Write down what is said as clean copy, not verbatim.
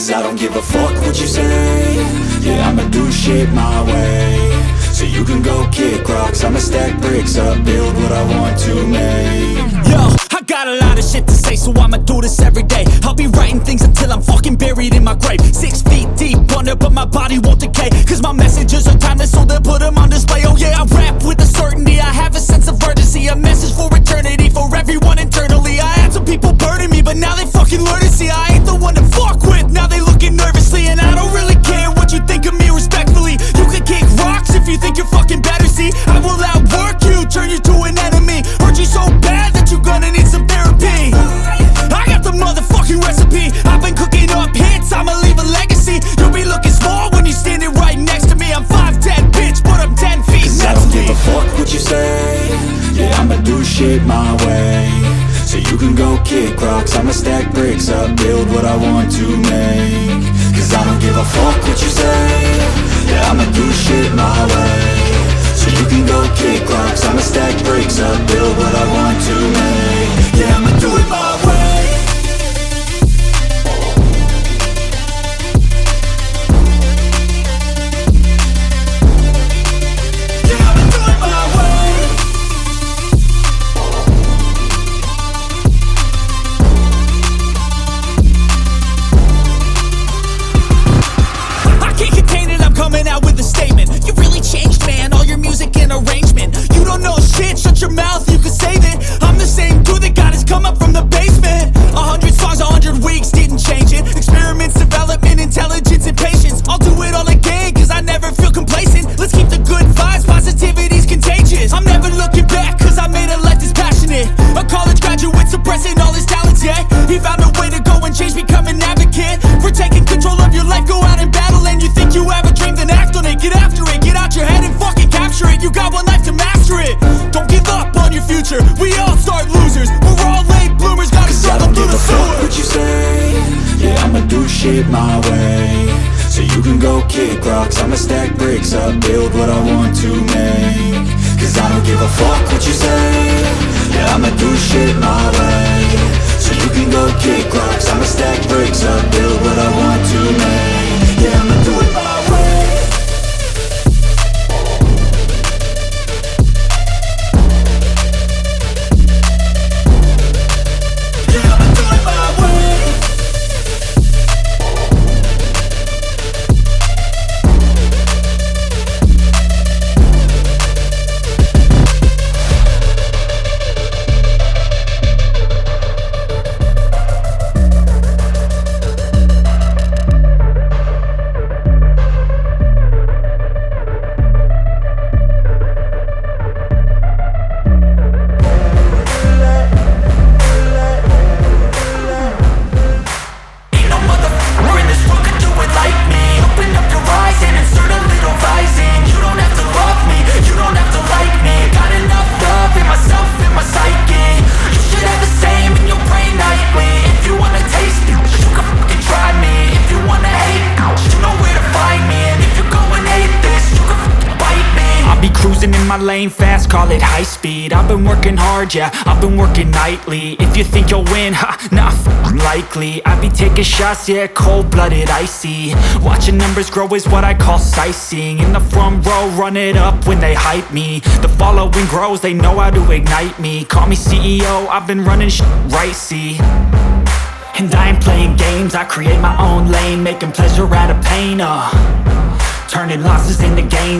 Cause I don't give a fuck what you say. Yeah, I'ma do shit my way. So you can go kick rocks, I'ma stack bricks up, build what I want to make. Yo, I got a lot of shit to say, so I'ma do this every day. I'll be writing things until I'm fucking buried in my grave. 6 feet deep under, but my body won't decay. Cause my messages are timeless, so they'll put them on display. Oh yeah, I rap with a certainty, I have a sense of urgency. A message for eternity, for everyone internally. I had some people burning me, but now they fucking learn to see I ain't the one to fuck with, now they looking nervously. And I don't really care what you think of me, respectfully. You can kick rocks if you think you're fucking better, see. I will outwork you, turn you to an enemy. Hurt you so bad that you're gonna need some therapy. I got the motherfucking recipe. I've been cooking up hits, I'ma leave a legacy. You'll be looking small when you're standing right next to me. I'm 5'10", bitch, but I'm 10 feet next to me. I don't give a fuck what you say. Yeah, I'ma do shit my way. So you can go kick rocks, I'ma stack bricks up, build what I want to make. Cause I don't give a fuck what you say. Yeah, I'ma do shit my way. So you can go kick rocks, I'ma stack bricks up, build what I want to make. Yeah, I'ma do it my way. Coming out with a statement. You really changed, man, all your music and arrangement. You don't know shit, shut your mouth, you can save it. I'm the same dude that got his come up from the basement. 100 songs, 100 weeks, didn't change it. Experiments, development, intelligence, and patience. I'll do it all again, cause I never feel complacent. Let's keep the good vibes, positivity's contagious. I'm never looking back, cause I made a life that's passionate. A college graduate suppressing all his talents, yeah. He found a way to go and change, become an advocate. For taking control of your life, go out and battle. And you think you have a dream, then act on it. Get after it, get out your head and fucking capture it. You got one life to master it. Don't give up on your future, we all start losers. We're all late bloomers, gotta struggle through the sewer. What you say? Yeah, I'ma do shit my way. So you can go kick rocks, I'ma stack bricks up, build what I want to make. Cause I don't give a fuck what you say. Yeah, I'ma do shit my way. So you can go kick rocks, I'ma stack bricks up, build what I want to make. Yeah, I'ma do it my way. Lane fast, call it high speed. I've been working hard, yeah, I've been working nightly. If you think you'll win, ha, nah, likely. I be taking shots, yeah, cold-blooded, icy. Watching numbers grow is what I call sightseeing. In the front row, run it up when they hype me. The following grows, they know how to ignite me. Call me CEO, I've been running shit right, see. And I ain't playing games, I create my own lane, making pleasure out of pain, turning losses into gains.